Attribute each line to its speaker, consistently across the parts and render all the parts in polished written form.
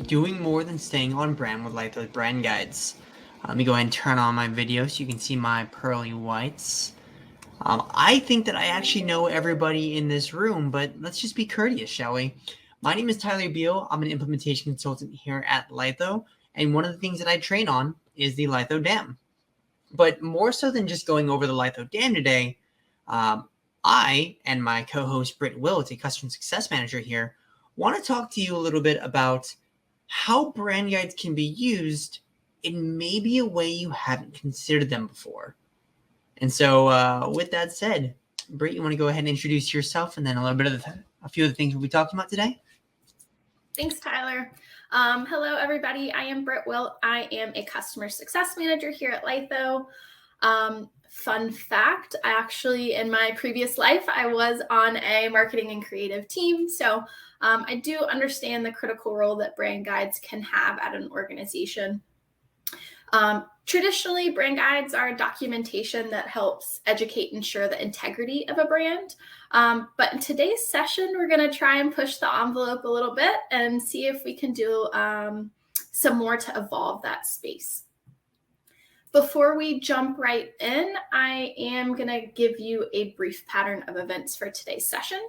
Speaker 1: doing more than staying on brand with Lytho Brand Guides. Let me go ahead and turn on my video so you can see my pearly whites. I think that I actually know everybody in this room, but let's just be courteous, shall we? My name is Tyler Beal. I'm an implementation consultant here at Lytho, and one of the things that I train on is the Lytho Dam. But more so than just going over the Lytho Dam today, I and my co-host Britt Willett, a customer success manager here, want to talk to you a little bit about how brand guides can be used in maybe a way you haven't considered them before. And so with that said, Britt, you want to go ahead and introduce yourself and then a little bit of a few of the things we'll be talking about today?
Speaker 2: Thanks, Tyler. Hello, everybody. I am Britt Wilt. I am a customer success manager here at Lytho. Fun fact, I actually, in my previous life, I was on a marketing and creative team. So I do understand the critical role that brand guides can have at an organization. Traditionally, brand guides are documentation that helps educate and ensure the integrity of a brand. But in today's session, we're going to try and push the envelope a little bit and see if we can do some more to evolve that space. Before we jump right in, I am going to give you a brief pattern of events for today's session.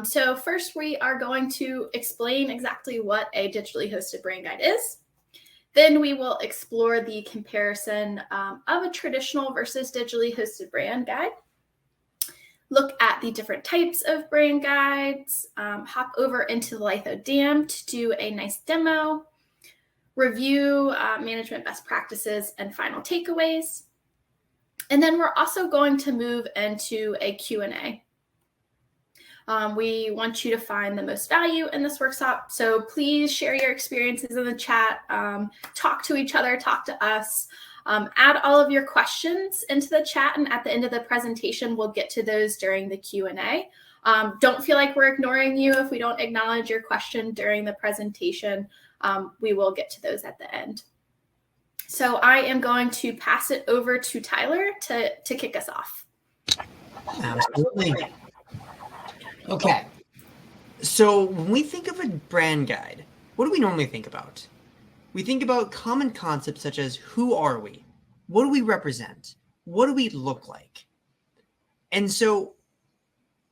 Speaker 2: So first, we are going to explain exactly what a digitally hosted brand guide is. Then we will explore the comparison of a traditional versus digitally hosted brand guide. Look at the different types of brand guides, hop over into the Lytho Dam to do a nice demo, review management best practices and final takeaways. And then we're also going to move into a Q&A. We want you to find the most value in this workshop. So please share your experiences in the chat, talk to each other, talk to us, add all of your questions into the chat. And at the end of the presentation, we'll get to those during the Q&A. Don't feel like we're ignoring you if we don't acknowledge your question during the presentation. We will get to those at the end. So I am going to pass it over to Tyler to kick us off.
Speaker 1: Absolutely. Okay, so when we think of a brand guide, what do we normally think about? We think about common concepts such as who are we? What do we represent? What do we look like? And so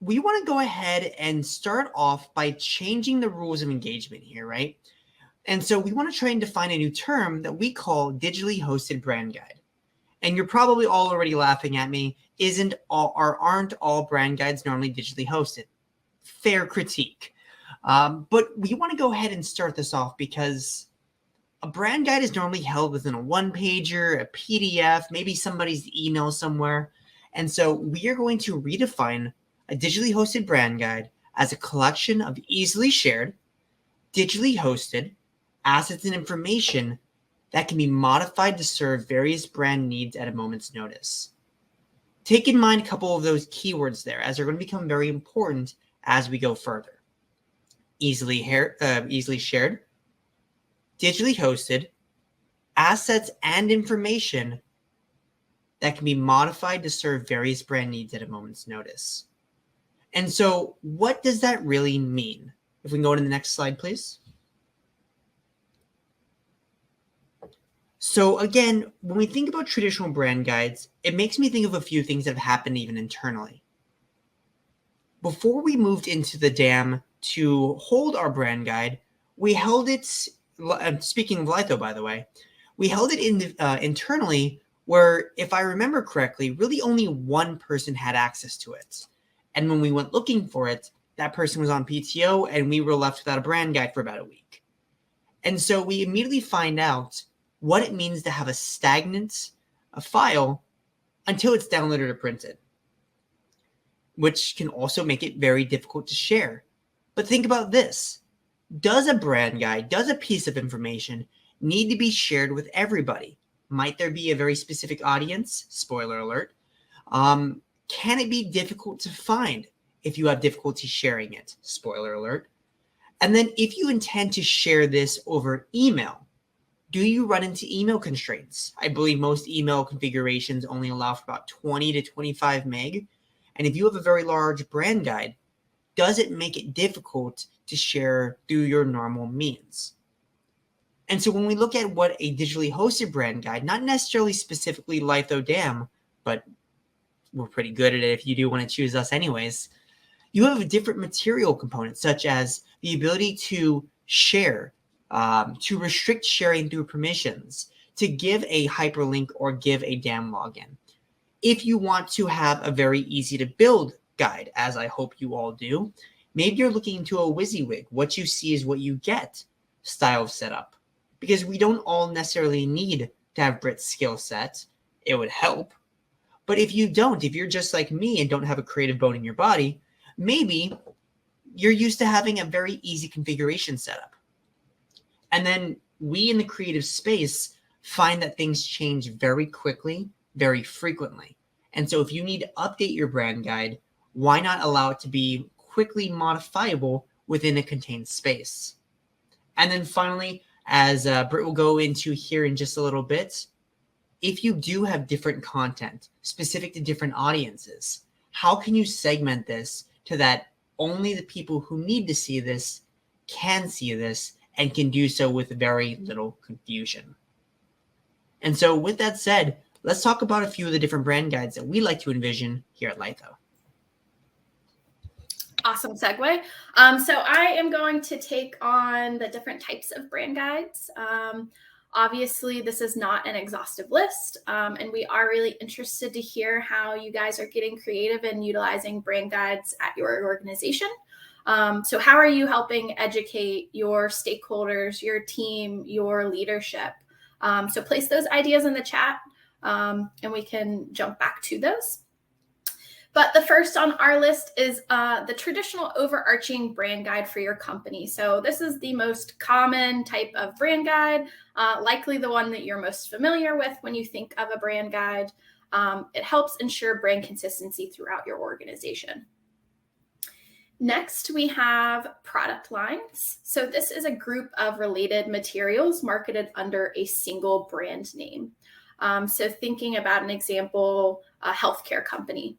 Speaker 1: we want to go ahead and start off by changing the rules of engagement here, right? And so we want to try and define a new term that we call digitally hosted brand guide. And you're probably all already laughing at me. Aren't all brand guides normally digitally hosted? Fair critique. But we want to go ahead and start this off because a brand guide is normally held within a one-pager, a PDF, maybe somebody's email somewhere. And so we are going to redefine a digitally hosted brand guide as a collection of easily shared, digitally hosted assets and information that can be modified to serve various brand needs at a moment's notice. Take in mind a couple of those keywords there, as they're going to become very important as we go further. Easily shared, digitally hosted, assets and information that can be modified to serve various brand needs at a moment's notice. And so what does that really mean? If we can go to the next slide, please. So again, when we think about traditional brand guides, it makes me think of a few things that have happened even internally. Before we moved into the Dam to hold our brand guide, we held it, speaking of Lytho, by the way, we held it internally where, if I remember correctly, really only one person had access to it. And when we went looking for it, that person was on PTO and we were left without a brand guide for about a week. And so we immediately find out what it means to have a file until it's downloaded or printed, which can also make it very difficult to share. But think about this. Does a brand guide, does a piece of information need to be shared with everybody? Might there be a very specific audience? Spoiler alert. Can it be difficult to find if you have difficulty sharing it? Spoiler alert. And then if you intend to share this over email, do you run into email constraints? I believe most email configurations only allow for about 20 to 25 meg. And if you have a very large brand guide, does it make it difficult to share through your normal means? And so when we look at what a digitally hosted brand guide, not necessarily specifically Lytho Dam, but we're pretty good at it if you do want to choose us anyways, you have different material components, such as the ability to share, to restrict sharing through permissions, to give a hyperlink or give a DAM login. If you want to have a very easy to build guide, as I hope you all do, maybe you're looking into a WYSIWYG. What you see is what you get style of setup. Because we don't all necessarily need to have Brit's skill set. It would help. But if you don't, if you're just like me and don't have a creative bone in your body, maybe you're used to having a very easy configuration setup. And then we in the creative space find that things change very quickly, very frequently. And so if you need to update your brand guide, why not allow it to be quickly modifiable within a contained space? And then finally, as Britt will go into here in just a little bit, if you do have different content specific to different audiences, how can you segment this to that only the people who need to see this can see this and can do so with very little confusion? And so with that said, let's talk about a few of the different brand guides that we like to envision here at Lytho.
Speaker 2: Awesome segue. So I am going to take on the different types of brand guides. Obviously, this is not an exhaustive list, and we are really interested to hear how you guys are getting creative and utilizing brand guides at your organization. So how are you helping educate your stakeholders, your team, your leadership? So place those ideas in the chat, and we can jump back to those. But the first on our list is the traditional overarching brand guide for your company. So this is the most common type of brand guide, likely the one that you're most familiar with when you think of a brand guide. It helps ensure brand consistency throughout your organization. Next, we have product lines. So this is a group of related materials marketed under a single brand name. So thinking about an example, a healthcare company.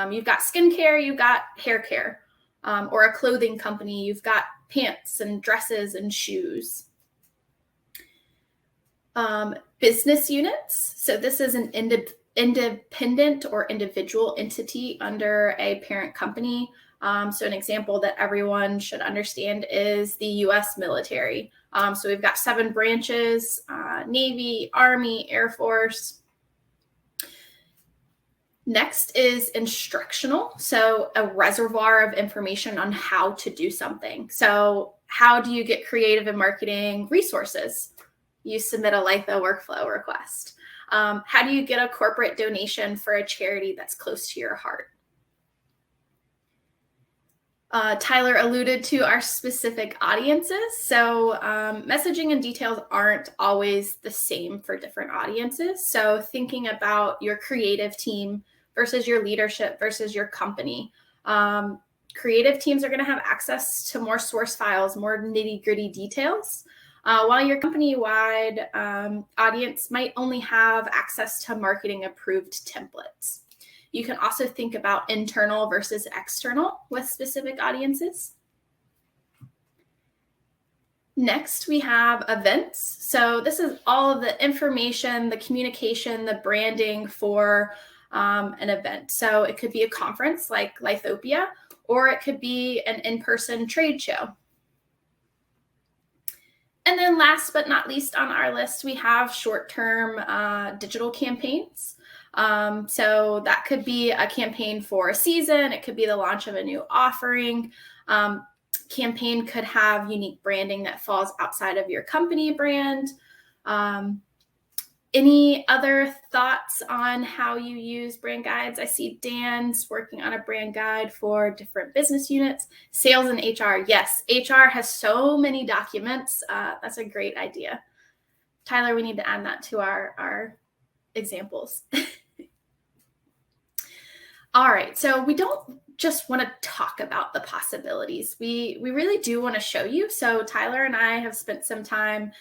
Speaker 2: You've got skincare, you've got hair care, or a clothing company, you've got pants and dresses and shoes. Business units. So this is an independent or individual entity under a parent company. So an example that everyone should understand is the U.S. military. So we've got 7 branches, Navy, Army, Air Force. Next is instructional. So a reservoir of information on how to do something. So how do you get creative in marketing resources? You submit a Lytho workflow request. How do you get a corporate donation for a charity that's close to your heart? Tyler alluded to our specific audiences. So messaging and details aren't always the same for different audiences. So thinking about your creative team versus your leadership versus your company. Creative teams are going to have access to more source files, more nitty-gritty details, while your company-wide audience might only have access to marketing-approved templates. You can also think about internal versus external with specific audiences. Next, we have events. So this is all of the information, the communication, the branding for an event. So it could be a conference like Lythopia, or it could be an in-person trade show. And then last but not least on our list, we have short-term digital campaigns. So that could be a campaign for a season. It could be the launch of a new offering. Campaign could have unique branding that falls outside of your company brand. Any other thoughts on how you use brand guides? I see Dan's working on a brand guide for different business units. Sales and HR. Yes, HR has so many documents. That's a great idea. Tyler, we need to add that to our examples. All right, so we don't just want to talk about the possibilities. We really do want to show you. So Tyler and I have spent some time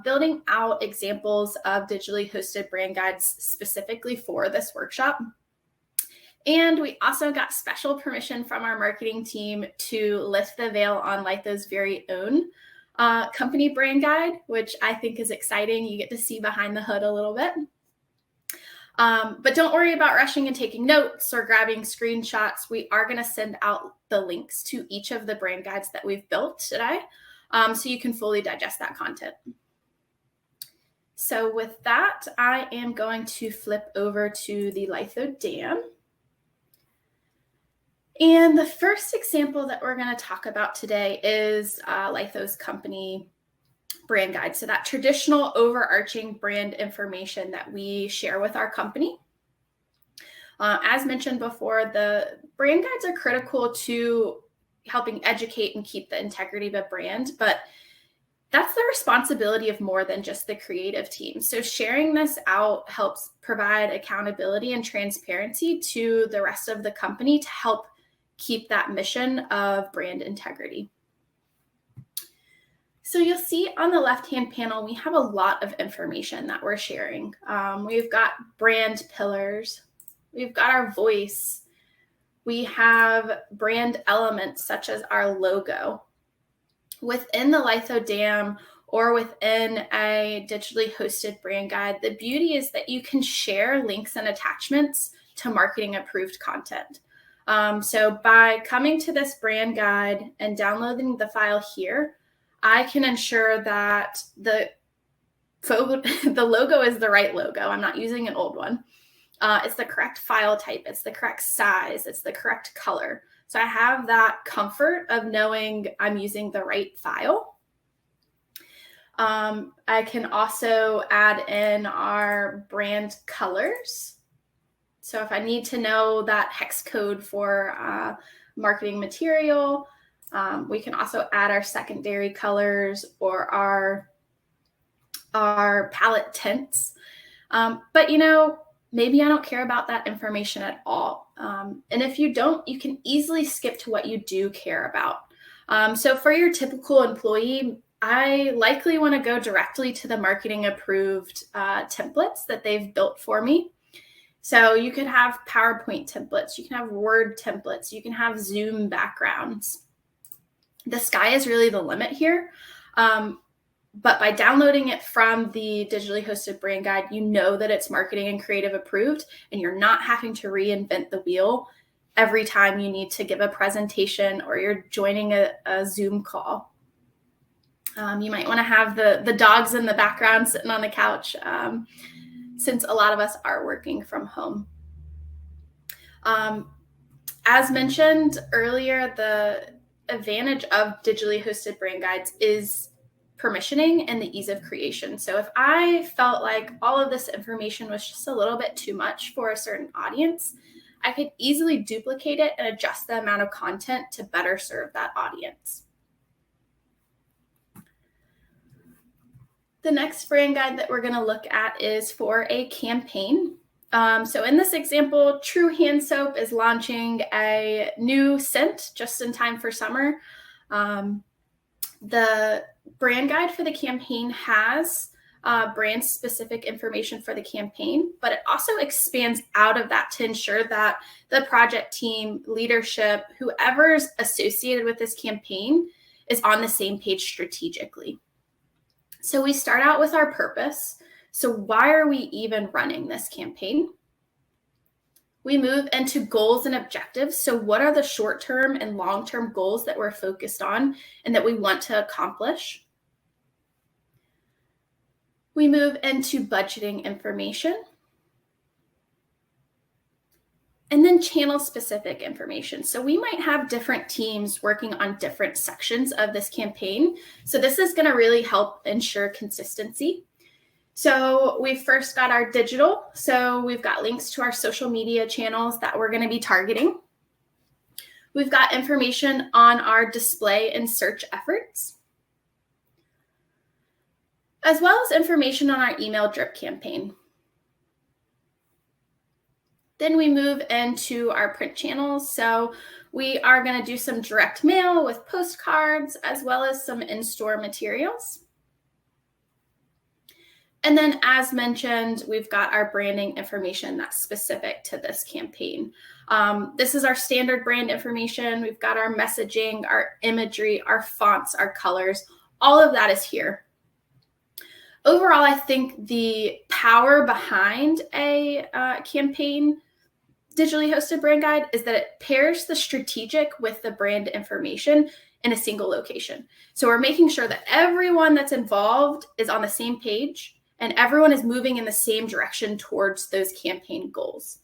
Speaker 2: building out examples of digitally hosted brand guides specifically for this workshop. And we also got special permission from our marketing team to lift the veil on Lytho's very own company brand guide, which I think is exciting. You get to see behind the hood a little bit. But don't worry about rushing and taking notes or grabbing screenshots. We are going to send out the links to each of the brand guides that we've built today, so you can fully digest that content. So with that, I am going to flip over to the Lytho Dam. And the first example that we're going to talk about today is Lytho's company brand guide. So that traditional overarching brand information that we share with our company. As mentioned before, the brand guides are critical to helping educate and keep the integrity of a brand, but that's the responsibility of more than just the creative team. So sharing this out helps provide accountability and transparency to the rest of the company to help keep that mission of brand integrity. So you'll see on the left-hand panel, we have a lot of information that we're sharing. We've got brand pillars. We've got our voice. We have brand elements such as our logo. Within the Lytho Dam or within a digitally hosted brand guide, the beauty is that you can share links and attachments to marketing approved content. So by coming to this brand guide and downloading the file here, I can ensure that the logo is the right logo. I'm not using an old one. It's the correct file type. It's the correct size. It's the correct color. So I have that comfort of knowing I'm using the right file. I can also add in our brand colors. So if I need to know that hex code for marketing material, we can also add our secondary colors or our palette tints. But maybe I don't care about that information at all. And if you don't, you can easily skip to what you do care about. So for your typical employee, I likely want to go directly to the marketing approved templates that they've built for me. So you could have PowerPoint templates, you can have Word templates, you can have Zoom backgrounds. The sky is really the limit here. But by downloading it from the digitally hosted brand guide, you know that it's marketing and creative approved, and you're not having to reinvent the wheel every time you need to give a presentation or you're joining a Zoom call. You might want to have the dogs in the background sitting on the couch, since a lot of us are working from home. As mentioned earlier, the advantage of digitally hosted brand guides is permissioning and the ease of creation. So if I felt like all of this information was just a little bit too much for a certain audience, I could easily duplicate it and adjust the amount of content to better serve that audience. The next brand guide that we're going to look at is for a campaign. So in this example, True Hand Soap is launching a new scent just in time for summer. The brand guide for the campaign has brand specific information for the campaign, but it also expands out of that to ensure that the project team, leadership, whoever's associated with this campaign is on the same page strategically. So we start out with our purpose. So why are we even running this campaign? We move into goals and objectives. So what are the short-term and long-term goals that we're focused on and that we want to accomplish? We move into budgeting information. And then channel-specific information. So we might have different teams working on different sections of this campaign. So this is going to really help ensure consistency. So we've first got our digital. So we've got links to our social media channels that we're going to be targeting. We've got information on our display and search efforts, as well as information on our email drip campaign. Then we move into our print channels. So we are going to do some direct mail with postcards, as well as some in-store materials. And then, as mentioned, we've got our branding information that's specific to this campaign. This is our standard brand information. We've got our messaging, our imagery, our fonts, our colors, all of that is here. Overall, I think the power behind a campaign digitally hosted brand guide is that it pairs the strategic with the brand information in a single location. So we're making sure that everyone that's involved is on the same page and everyone is moving in the same direction towards those campaign goals.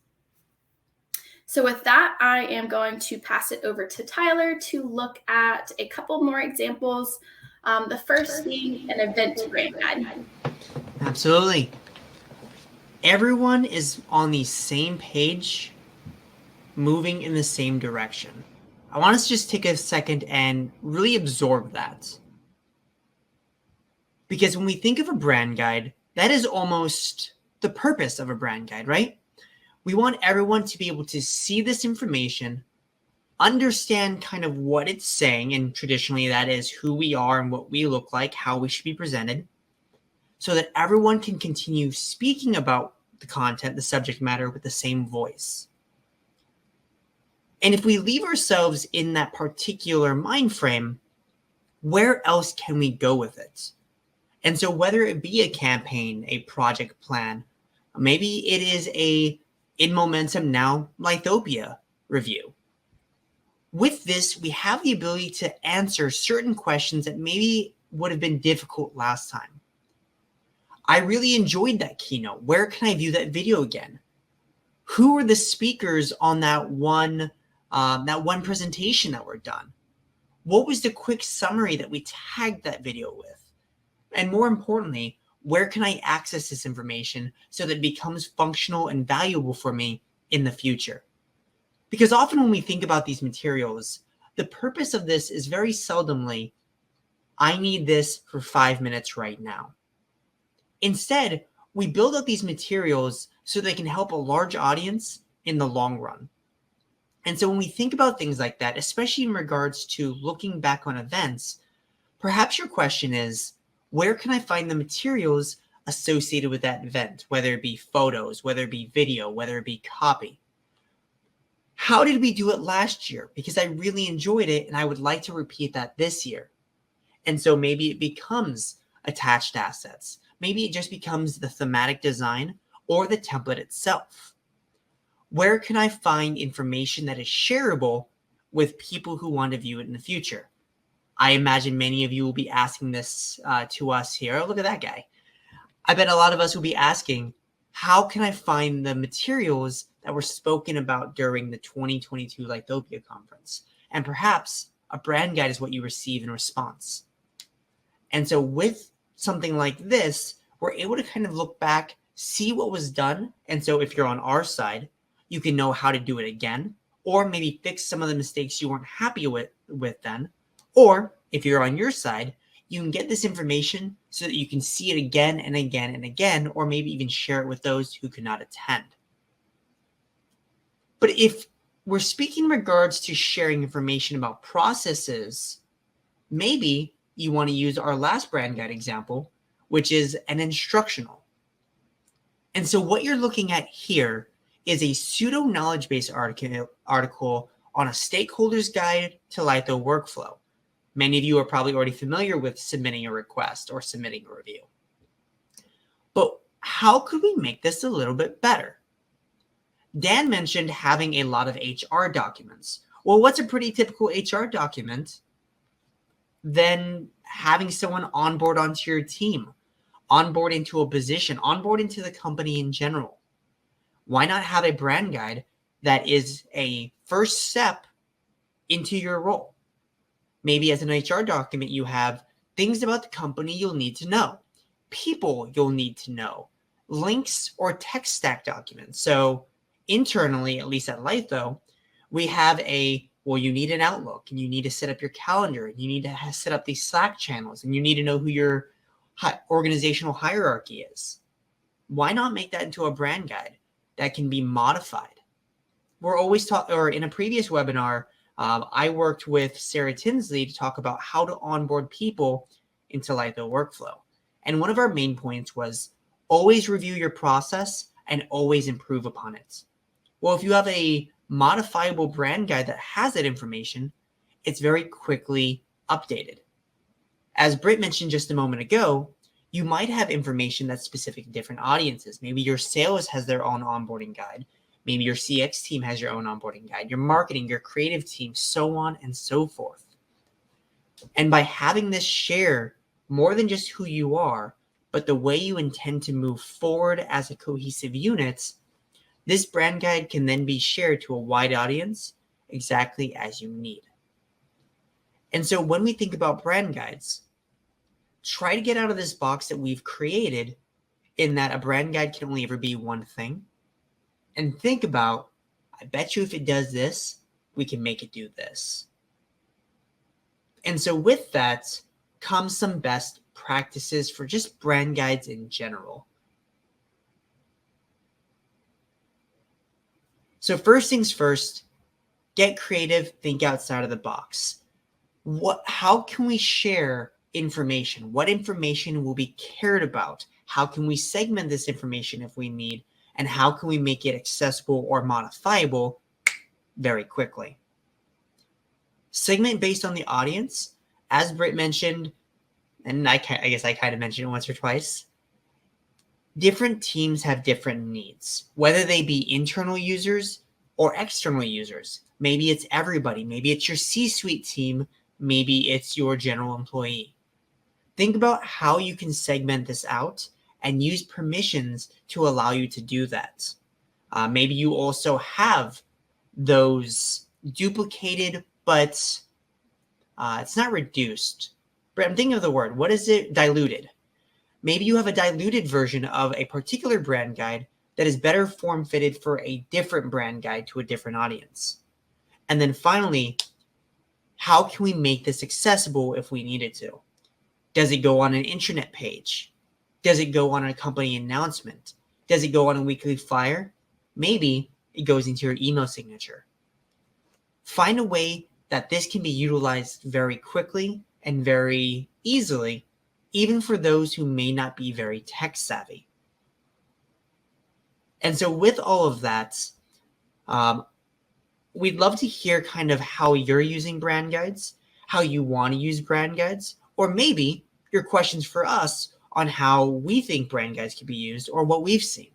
Speaker 2: So with that, I am going to pass it over to Tyler to look at a couple more examples. The first being an event brand guide.
Speaker 1: Absolutely. Everyone is on the same page, moving in the same direction. I want us to just take a second and really absorb that. Because when we think of a brand guide, that is almost the purpose of a brand guide, right? We want everyone to be able to see this information, understand kind of what it's saying, and traditionally that is who we are and what we look like, how we should be presented, so that everyone can continue speaking about the content, the subject matter with the same voice. And if we leave ourselves in that particular mind frame, where else can we go with it? And so whether it be a campaign, a project plan, maybe it is a in momentum now Lythopia review. With this, we have the ability to answer certain questions that maybe would have been difficult last time. I really enjoyed that keynote. Where can I view that video again? Who are the speakers on that one presentation that were done? What was the quick summary that we tagged that video with? And more importantly, where can I access this information so that it becomes functional and valuable for me in the future? Because often when we think about these materials, the purpose of this is very seldomly, I need this for 5 minutes right now. Instead, we build up these materials so they can help a large audience in the long run. And so when we think about things like that, especially in regards to looking back on events, perhaps your question is, where can I find the materials associated with that event, whether it be photos, whether it be video, whether it be copy? How did we do it last year? Because I really enjoyed it and I would like to repeat that this year. And so maybe it becomes attached assets. Maybe it just becomes the thematic design or the template itself. Where can I find information that is shareable with people who want to view it in the future? I imagine many of you will be asking this to us here. Oh, look at that guy. I bet a lot of us will be asking, how can I find the materials that were spoken about during the 2022 Lythopia conference? And perhaps a brand guide is what you receive in response. And so with something like this, we're able to kind of look back, see what was done. And so if you're on our side, you can know how to do it again, or maybe fix some of the mistakes you weren't happy with then. Or if you're on your side, you can get this information so that you can see it again and again and again, or maybe even share it with those who could not attend. But if we're speaking in regards to sharing information about processes, maybe you want to use our last brand guide example, which is an instructional. And so what you're looking at here is a pseudo knowledge base article on a stakeholder's guide to Lytho workflow. Many of you are probably already familiar with submitting a request or submitting a review. But how could we make this a little bit better? Dan mentioned having a lot of HR documents. Well, what's a pretty typical HR document? Then having someone onboard onto your team, onboard into a position, onboard into the company in general. Why not have a brand guide that is a first step into your role? Maybe as an HR document, you have things about the company you'll need to know, people you'll need to know, links or tech stack documents. So internally, at least at Lytho, we have you need an Outlook and you need to set up your calendar. And you need to set up these Slack channels and you need to know who your organizational hierarchy is. Why not make that into a brand guide that can be modified? We're always in a previous webinar, I worked with Sarah Tinsley to talk about how to onboard people into Lytho workflow. And one of our main points was always review your process and always improve upon it. Well, if you have a modifiable brand guide that has that information, it's very quickly updated. As Britt mentioned just a moment ago, you might have information that's specific to different audiences. Maybe your sales has their own onboarding guide. Maybe your CX team has your own onboarding guide, your marketing, your creative team, so on and so forth. And by having this share more than just who you are, but the way you intend to move forward as a cohesive unit, this brand guide can then be shared to a wide audience exactly as you need. And so when we think about brand guides, try to get out of this box that we've created in that a brand guide can only ever be one thing. And think about, I bet you if it does this, we can make it do this. And so with that comes some best practices for just brand guides in general. So first things first, get creative, think outside of the box. How can we share information? What information will be cared about? How can we segment this information if we need? And how can we make it accessible or modifiable very quickly? Segment based on the audience, as Britt mentioned, and I guess I kind of mentioned it once or twice. Different teams have different needs, whether they be internal users or external users. Maybe it's everybody. Maybe it's your C-suite team. Maybe it's your general employee. Think about how you can segment this out and use permissions to allow you to do that. Maybe you also have those duplicated, but it's not reduced. But I'm thinking of the word. What is it? Diluted. Maybe you have a diluted version of a particular brand guide that is better form fitted for a different brand guide to a different audience. And then finally, how can we make this accessible if we needed to? Does it go on an intranet page? Does it go on a company announcement? Does it go on a weekly flyer? Maybe it goes into your email signature. Find a way that this can be utilized very quickly and very easily, even for those who may not be very tech savvy. And so with all of that, we'd love to hear kind of how you're using brand guides, how you want to use brand guides, or maybe your questions for us on how we think brand guides can be used or what we've seen.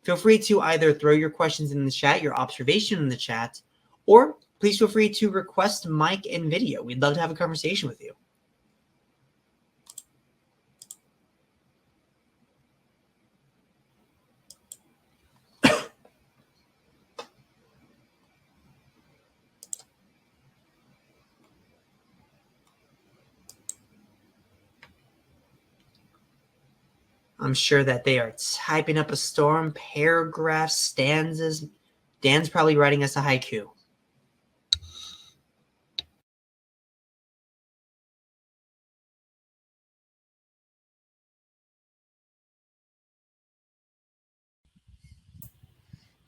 Speaker 1: Feel free to either throw your questions in the chat, your observation in the chat, or please feel free to request mic and video. We'd love to have a conversation with you. I'm sure that they are typing up a storm, paragraphs, stanzas. Dan's probably writing us a haiku.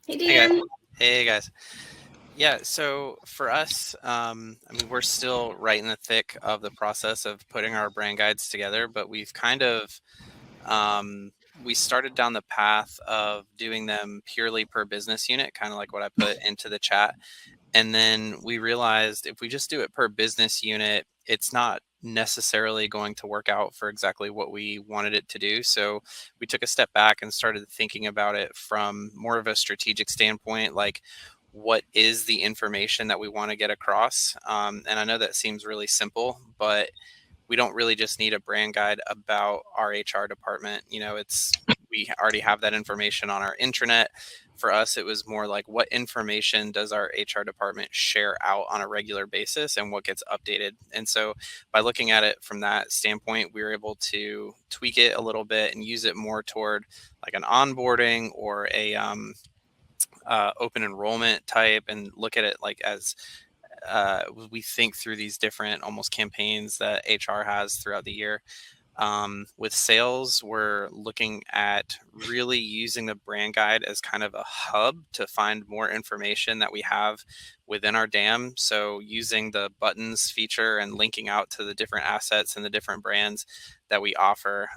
Speaker 2: Hey, Dan.
Speaker 3: Hey guys. Yeah, so for us, I mean, we're still right in the thick of the process of putting our brand guides together, but we've kind of, we started down the path of doing them purely per business unit, kind of like what I put into the chat. And then we realized if we just do it per business unit, it's not necessarily going to work out for exactly what we wanted it to do. So we took a step back and started thinking about it from more of a strategic standpoint, like what is the information that we want to get across? And I know that seems really simple, but we don't really just need a brand guide about our HR department. You know, we already have that information on our intranet. For us, it was more like what information does our HR department share out on a regular basis and what gets updated. And so by looking at it from that standpoint, we were able to tweak it a little bit and use it more toward like an onboarding or a open enrollment type, and look at it like as we think through these different almost campaigns that HR has throughout the year. With sales, we're looking at really using the brand guide as kind of a hub to find more information that we have within our DAM. So using the buttons feature and linking out to the different assets and the different brands that we offer.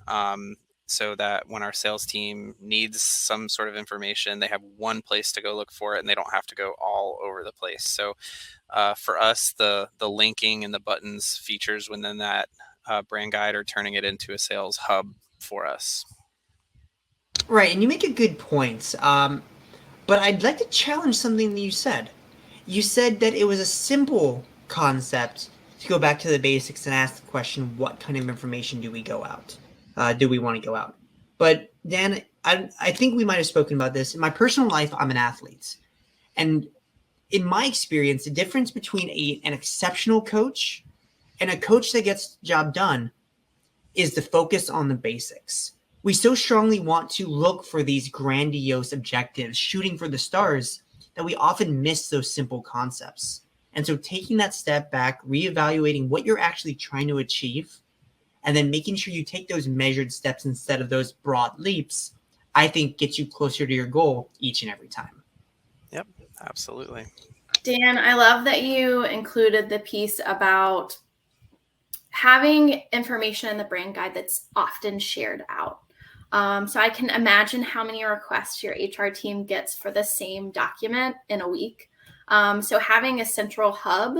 Speaker 3: So that when our sales team needs some sort of information, they have one place to go look for it and they don't have to go all over the place. So for us, the linking and the buttons features within that brand guide or turning it into a sales hub for us.
Speaker 1: Right, and you make a good point. But I'd like to challenge something that you said. You said that it was a simple concept to go back to the basics and ask the question, what kind of information do we go out? Do we want to go out? But Dan, I think we might have spoken about this. In my personal life, I'm an athlete. And in my experience, the difference between an exceptional coach and a coach that gets the job done is the focus on the basics. We so strongly want to look for these grandiose objectives, shooting for the stars, that we often miss those simple concepts. And so taking that step back, reevaluating what you're actually trying to achieve, and then making sure you take those measured steps instead of those broad leaps, I think gets you closer to your goal each and every time.
Speaker 3: Yep, absolutely.
Speaker 2: Dan, I love that you included the piece about having information in the brand guide that's often shared out. So I can imagine how many requests your HR team gets for the same document in a week. So having a central hub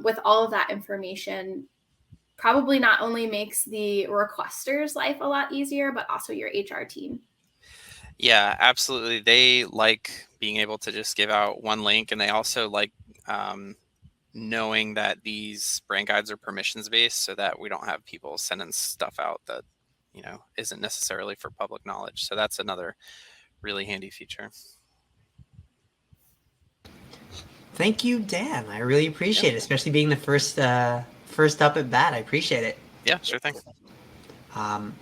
Speaker 2: with all of that information probably not only makes the requester's life a lot easier, but also your HR team.
Speaker 3: Yeah, absolutely. They like being able to just give out one link, and they also like knowing that these brand guides are permissions based, so that we don't have people sending stuff out that isn't necessarily for public knowledge. So that's another really handy feature.
Speaker 1: Thank you, Dan. I really appreciate it, especially being the first up at bat. I appreciate it.
Speaker 3: Yeah, sure thing.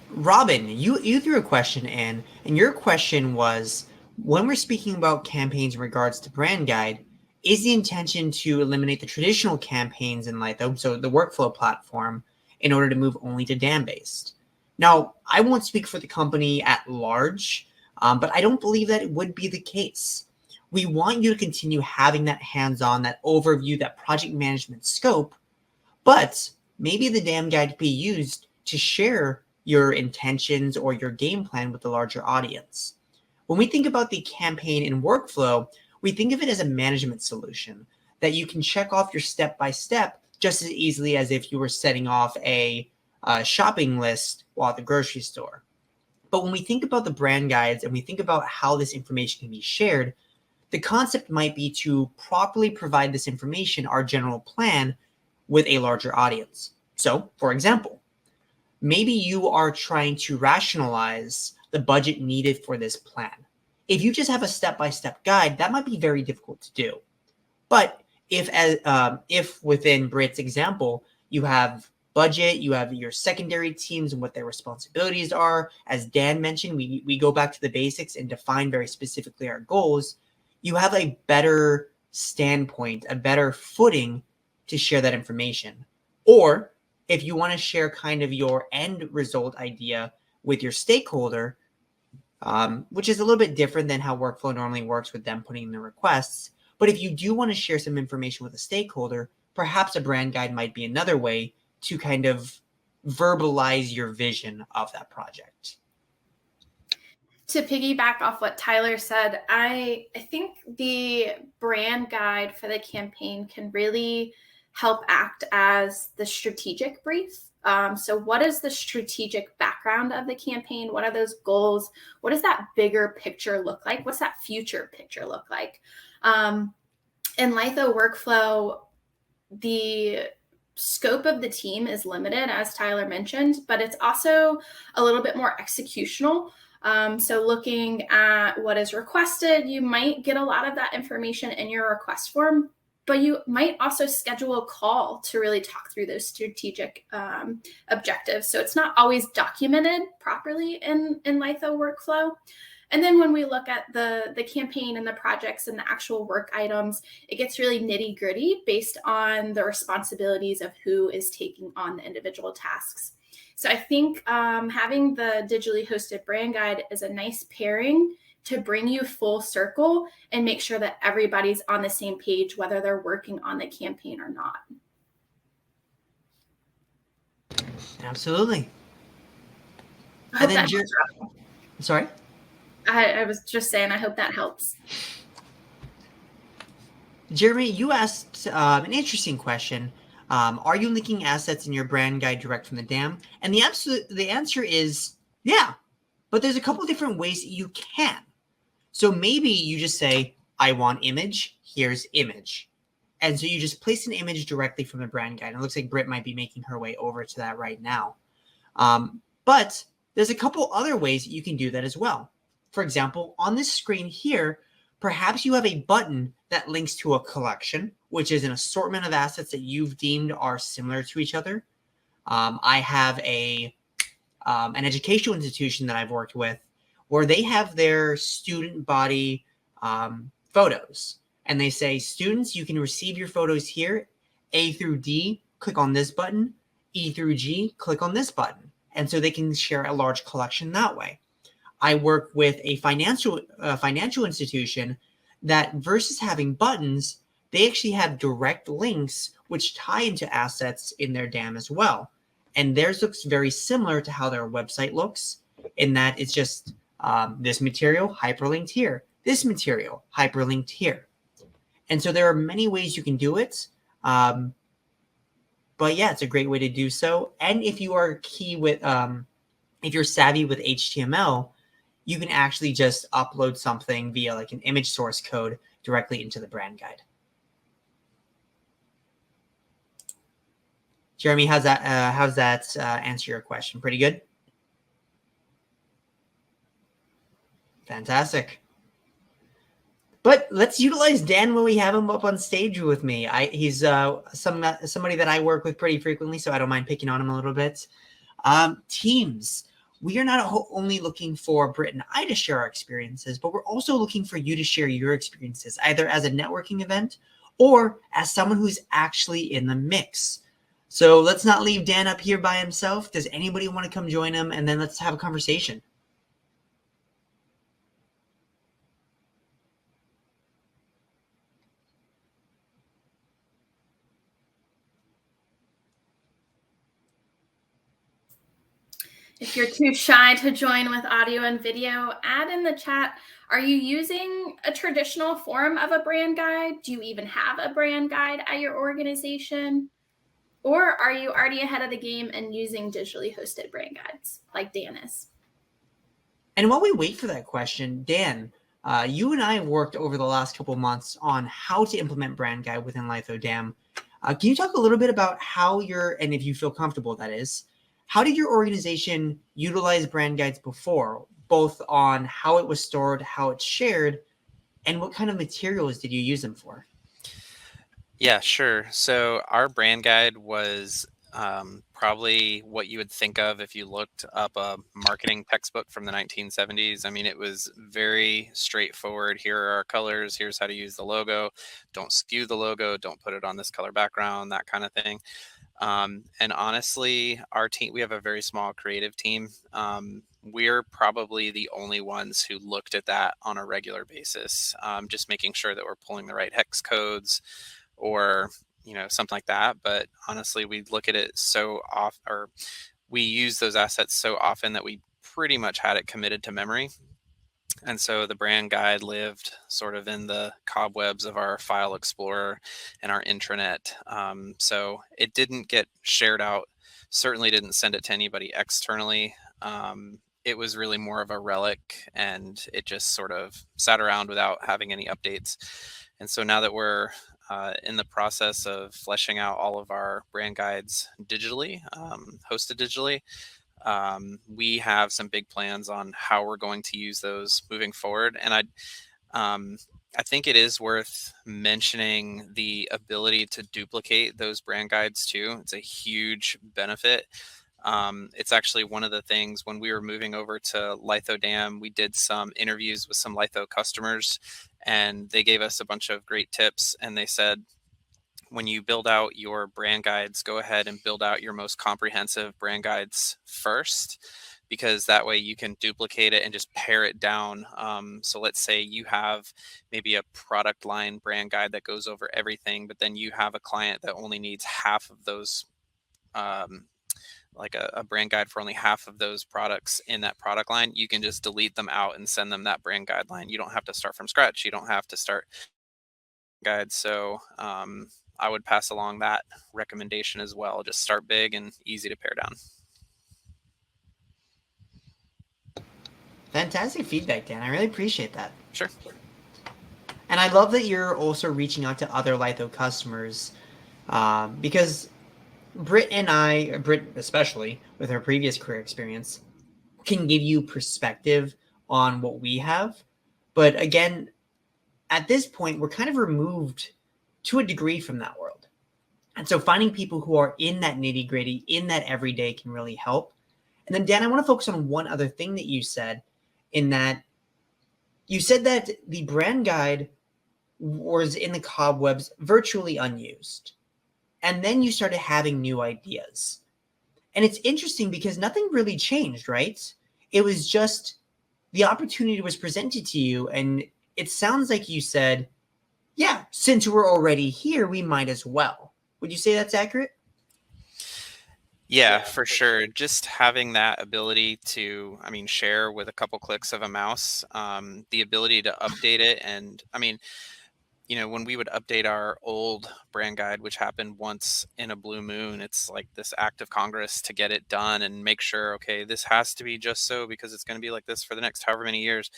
Speaker 1: Robin, you threw a question in, and your question was, when we're speaking about campaigns in regards to brand guide, is the intention to eliminate the traditional campaigns in Lytho, so the workflow platform, in order to move only to DAM-based? Now, I won't speak for the company at large, but I don't believe that it would be the case. We want you to continue having that hands-on, that overview, that project management scope, but maybe the DAM guide could be used to share your intentions or your game plan with the larger audience. When we think about the campaign and workflow, we think of it as a management solution that you can check off your step-by-step just as easily as if you were setting off a shopping list while at the grocery store. But when we think about the brand guides and we think about how this information can be shared, the concept might be to properly provide this information, our general plan, with a larger audience. So, for example, maybe you are trying to rationalize the budget needed for this plan. If you just have a step-by-step guide, that might be very difficult to do. But if within Britt's example, you have budget, you have your secondary teams and what their responsibilities are, as Dan mentioned, we go back to the basics and define very specifically our goals, you have a better standpoint, a better footing to share that information. Or if you want to share kind of your end result idea with your stakeholder, which is a little bit different than how workflow normally works with them putting in the requests. But if you do want to share some information with a stakeholder, perhaps a brand guide might be another way to kind of verbalize your vision of that project.
Speaker 2: To piggyback off what Tyler said, I think the brand guide for the campaign can really help act as the strategic brief. So what is the strategic background of the campaign? What are those goals? What does that bigger picture look like? What's that future picture look like? In Lytho workflow, the scope of the team is limited, as Tyler mentioned, but it's also a little bit more executional. So looking at what is requested, you might get a lot of that information in your request form, but you might also schedule a call to really talk through those strategic objectives. So it's not always documented properly in Lytho workflow. And then when we look at the campaign and the projects and the actual work items, it gets really nitty gritty based on the responsibilities of who is taking on the individual tasks. So I think having the digitally hosted brand guide is a nice pairing to bring you full circle and make sure that everybody's on the same page, whether they're working on the campaign or not.
Speaker 1: Absolutely.
Speaker 2: And then
Speaker 1: sorry?
Speaker 2: I was just saying, I hope that helps.
Speaker 1: Jeremy, you asked an interesting question Are you linking assets in your brand guide direct from the DAM? And the answer is yeah, but there's a couple different ways that you can. So maybe you just say, I want image, here's image. And so you just place an image directly from the brand guide. And it looks like Britt might be making her way over to that right now. But there's a couple other ways that you can do that as well. For example, on this screen here, perhaps you have a button that links to a collection, which is an assortment of assets that you've deemed are similar to each other. I have an educational institution that I've worked with where they have their student body photos. And they say, students, you can receive your photos here. A through D, click on this button. E through G, click on this button. And so they can share a large collection that way. I work with a financial institution that versus having buttons, they actually have direct links which tie into assets in their DAM as well. And theirs looks very similar to how their website looks in that it's just this material hyperlinked here, this material hyperlinked here. And so there are many ways you can do it. But yeah, it's a great way to do so. And if you are if you're savvy with HTML, you can actually just upload something via like an image source code directly into the brand guide. Jeremy, how's that answer your question? Pretty good? Fantastic. But let's utilize Dan when we have him up on stage with me. He's somebody that I work with pretty frequently, so I don't mind picking on him a little bit. Teams. We are not only looking for Britt and I to share our experiences, but we're also looking for you to share your experiences, either as a networking event or as someone who's actually in the mix. So let's not leave Dan up here by himself. Does anybody want to come join him? And then let's have a conversation.
Speaker 2: If you're too shy to join with audio and video, add in the chat, are you using a traditional form of a brand guide? Do you even have a brand guide at your organization? Or are you already ahead of the game and using digitally hosted brand guides like Dan is?
Speaker 1: And while we wait for that question, Dan, you and I have worked over the last couple of months on how to implement brand guide within Lytho DAM. Can you talk a little bit about how and if you feel comfortable, that is, how did your organization utilize brand guides before, both on how it was stored, how it's shared, and what kind of materials did you use them for?
Speaker 3: Yeah, sure. So our brand guide was probably what you would think of if you looked up a marketing textbook from the 1970s. I mean, it was very straightforward. Here are our colors. Here's how to use the logo. Don't skew the logo. Don't put it on this color background, that kind of thing. And honestly, our team, we have a very small creative team. We're probably the only ones who looked at that on a regular basis, just making sure that we're pulling the right hex codes or something like that. But honestly, we look at it so off, or we use those assets so often that we pretty much had it committed to memory. And so the brand guide lived sort of in the cobwebs of our file explorer and our intranet. So it didn't get shared out, certainly didn't send it to anybody externally. It was really more of a relic, and it just sort of sat around without having any updates. And so now that we're in the process of fleshing out all of our brand guides digitally, hosted digitally, we have some big plans on how we're going to use those moving forward. And I think it is worth mentioning the ability to duplicate those brand guides too. It's a huge benefit. It's actually one of the things when we were moving over to Lytho DAM, we did some interviews with some Lytho customers, and they gave us a bunch of great tips. And they said, when you build out your brand guides, go ahead and build out your most comprehensive brand guides first, because that way you can duplicate it and just pare it down. So let's say you have maybe a product line brand guide that goes over everything, but then you have a client that only needs half of those, like a brand guide for only half of those products in that product line. You can just delete them out and send them that brand guideline. You don't have to start from scratch. You don't have to start guide. So I would pass along that recommendation as well. Just start big and easy to pare down.
Speaker 1: Fantastic feedback, Dan. I really appreciate that.
Speaker 3: Sure.
Speaker 1: And I love that you're also reaching out to other Lytho customers, because Britt and I, Britt especially with her previous career experience, can give you perspective on what we have. But again, at this point, we're kind of removed to a degree from that world. And so finding people who are in that nitty gritty, in that everyday can really help. And then, Dan, I want to focus on one other thing that you said, in that you said that the brand guide was in the cobwebs, virtually unused. And then you started having new ideas. And it's interesting because nothing really changed, right? It was just the opportunity was presented to you. And it sounds like you said, yeah, since we're already here, we might as well. Would you say that's accurate?
Speaker 3: Yeah, for sure. Just having that ability to, share with a couple clicks of a mouse, the ability to update it. And when we would update our old brand guide, which happened once in a blue moon, it's like this act of Congress to get it done and make sure, okay, this has to be just so because it's going to be like this for the next however many years.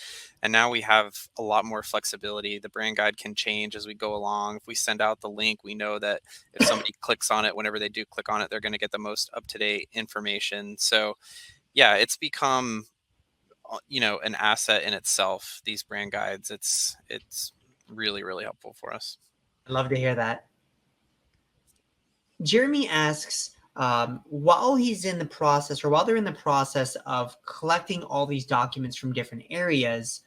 Speaker 3: And now we have a lot more flexibility. The brand guide can change as we go along. If we send out the link, we know that if somebody clicks on it, whenever they do click on it, they're going to get the most up-to-date information. So yeah, it's become, an asset in itself, these brand guides. It's really, really helpful for us.
Speaker 1: I'd love to hear that. Jeremy asks, while he's in the process, or while they're in the process of collecting all these documents from different areas,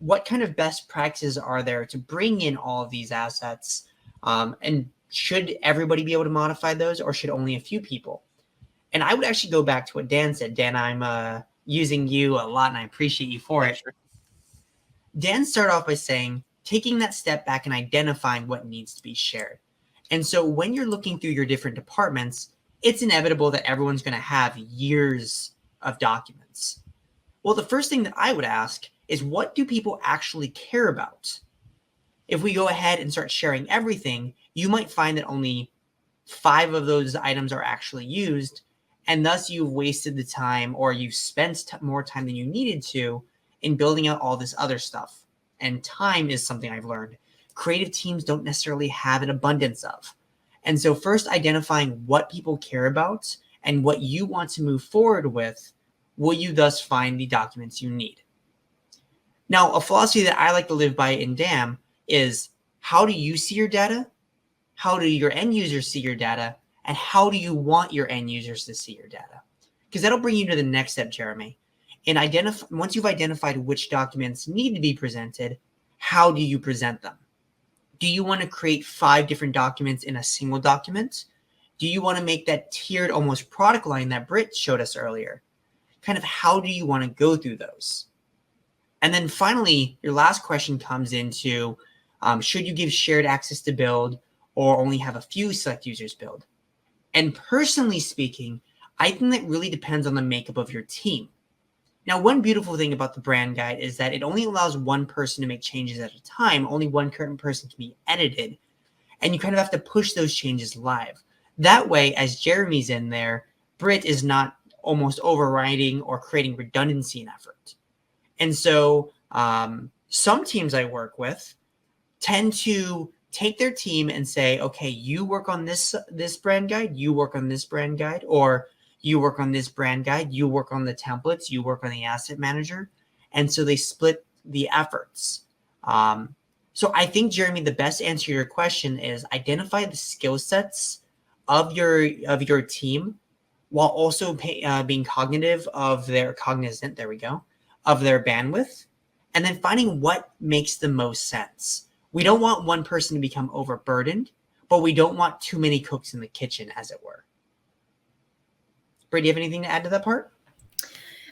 Speaker 1: what kind of best practices are there to bring in all of these assets? And should everybody be able to modify those, or should only a few people? And I would actually go back to what Dan said. Dan, I'm using you a lot, and I appreciate you for it.
Speaker 3: Sure.
Speaker 1: Dan started off by saying, taking that step back and identifying what needs to be shared. And so when you're looking through your different departments, it's inevitable that everyone's going to have years of documents. Well, the first thing that I would ask is, what do people actually care about? If we go ahead and start sharing everything, you might find that only 5 of those items are actually used, and thus you've wasted the time, or you've spent more time than you needed to in building out all this other stuff. And time is something I've learned creative teams don't necessarily have an abundance of. And so first identifying what people care about and what you want to move forward with, will you thus find the documents you need. Now, a philosophy that I like to live by in DAM is, how do you see your data? How do your end users see your data? And how do you want your end users to see your data? Because that'll bring you to the next step, Jeremy. And once you've identified which documents need to be presented, how do you present them? Do you want to create 5 different documents in a single document? Do you want to make that tiered, almost product line that Britt showed us earlier? Kind of how do you want to go through those? And then finally, your last question comes into, should you give shared access to build, or only have a few select users build? And personally speaking, I think that really depends on the makeup of your team. Now, one beautiful thing about the brand guide is that it only allows one person to make changes at a time. Only one current person can be edited. And you kind of have to push those changes live. That way, as Jeremy's in there, Britt is not almost overriding or creating redundancy in effort. And so some teams I work with tend to take their team and say, okay, you work on this brand guide, you work on this brand guide, or you work on this brand guide, you work on the templates, you work on the asset manager. And so they split the efforts. So I think, Jeremy, the best answer to your question is identify the skill sets of your team, while also being cognizant of their bandwidth, and then finding what makes the most sense. We don't want one person to become overburdened, but we don't want too many cooks in the kitchen, as it were. Britt, do you have anything to add to that part?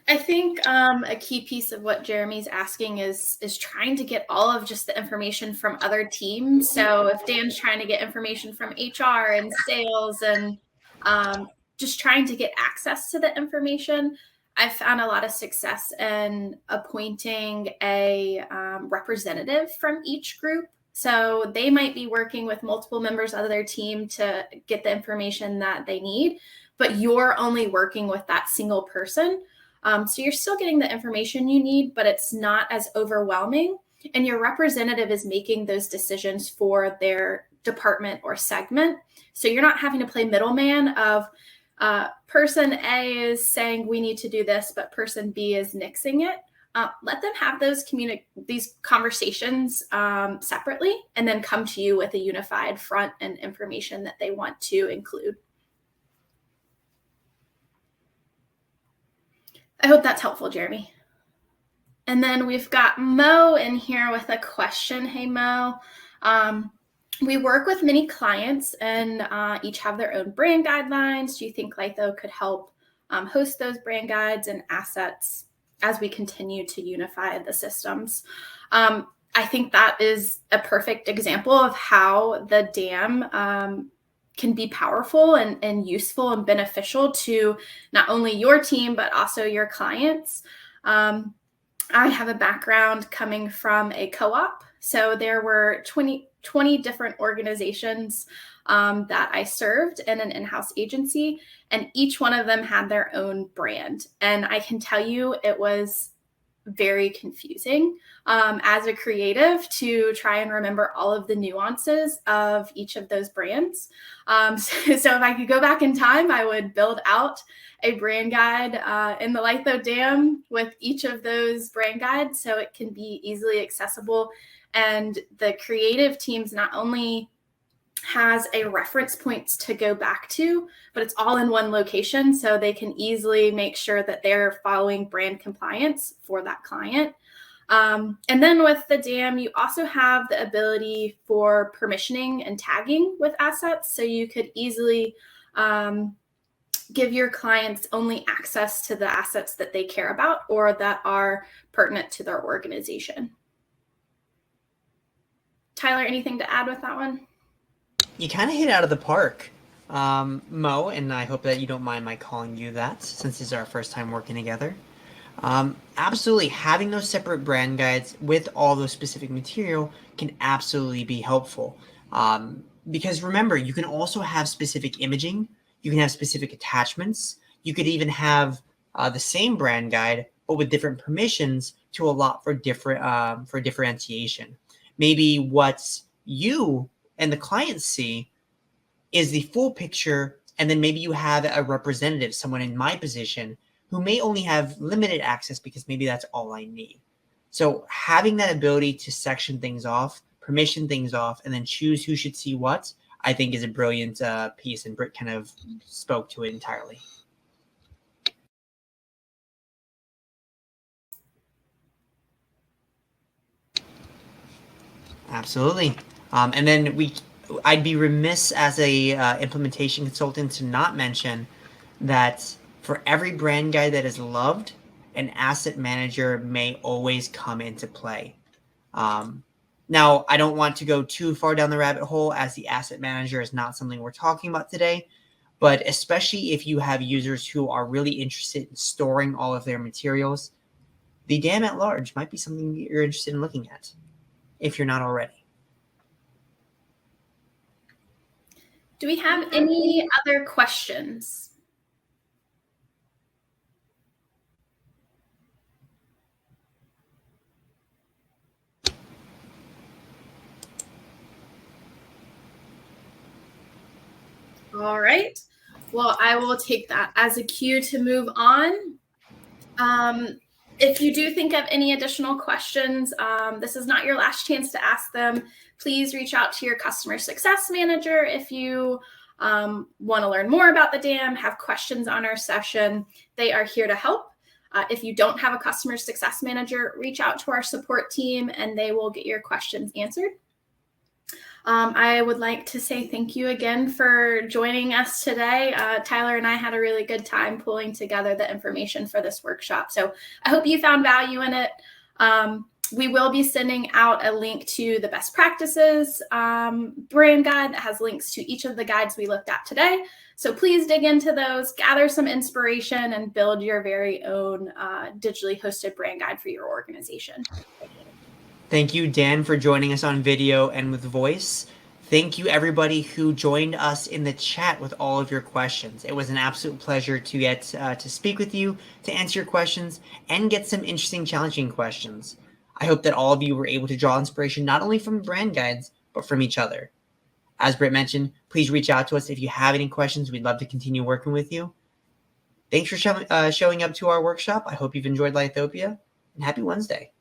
Speaker 2: I think a key piece of what Jeremy's asking is trying to get all of just the information from other teams. So if Dan's trying to get information from HR and sales and just trying to get access to the information, I've found a lot of success in appointing a representative from each group. So they might be working with multiple members of their team to get the information that they need, but you're only working with that single person. So you're still getting the information you need, but it's not as overwhelming. And your representative is making those decisions for their department or segment. So you're not having to play middleman of person A is saying we need to do this, but person B is nixing it. Let them have these conversations separately, and then come to you with a unified front and information that they want to include. I hope that's helpful, Jeremy. And then we've got Mo in here with a question. Hey, Mo. We work with many clients and each have their own brand guidelines. Do you think Lytho could help host those brand guides and assets as we continue to unify the systems? I think that is a perfect example of how the DAM can be powerful and useful and beneficial to not only your team, but also your clients. I have a background coming from a co-op. So there were 20 different organizations that I served in an in-house agency, and each one of them had their own brand. And I can tell you it was very confusing as a creative to try and remember all of the nuances of each of those brands. So if I could go back in time, I would build out a brand guide in the Lytho DAM with each of those brand guides so it can be easily accessible. And the creative teams not only has a reference points to go back to, but it's all in one location so they can easily make sure that they're following brand compliance for that client. And then with the DAM, you also have the ability for permissioning and tagging with assets. So you could easily give your clients only access to the assets that they care about or that are pertinent to their organization. Tyler, anything to add with that one?
Speaker 1: You kind of hit it out of the park, Mo, and I hope that you don't mind my calling you that since this is our first time working together. Absolutely, having those separate brand guides with all those specific material can absolutely be helpful. Because remember, you can also have specific imaging, you can have specific attachments, you could even have the same brand guide, but with different permissions to allow for differentiation. Maybe what you and the clients see is the full picture, and then maybe you have a representative, someone in my position, who may only have limited access because maybe that's all I need. So having that ability to section things off, permission things off, and then choose who should see what, I think is a brilliant piece, and Britt kind of spoke to it entirely. Absolutely. And then I'd be remiss as a implementation consultant to not mention that for every brand guide that is loved, an asset manager may always come into play. Now, I don't want to go too far down the rabbit hole as the asset manager is not something we're talking about today, but especially if you have users who are really interested in storing all of their materials, the DAM at large might be something you're interested in looking at if you're not already.
Speaker 2: Do we have any other questions? All right. Well, I will take that as a cue to move on. If you do think of any additional questions, this is not your last chance to ask them. Please reach out to your customer success manager if you want to learn more about the DAM, have questions on our session. They are here to help. If you don't have a customer success manager, reach out to our support team and they will get your questions answered. I would like to say thank you again for joining us today. Tyler and I had a really good time pulling together the information for this workshop. So I hope you found value in it. We will be sending out a link to the best practices brand guide that has links to each of the guides we looked at today. So please dig into those, gather some inspiration, and build your very own digitally hosted brand guide for your organization.
Speaker 1: Thank you, Dan, for joining us on video and with voice. Thank you, everybody who joined us in the chat with all of your questions. It was an absolute pleasure to get to speak with you, to answer your questions, and get some interesting, challenging questions. I hope that all of you were able to draw inspiration not only from brand guides, but from each other. As Britt mentioned, please reach out to us if you have any questions. We'd love to continue working with you. Thanks for showing up to our workshop. I hope you've enjoyed Lythopia, and happy Wednesday.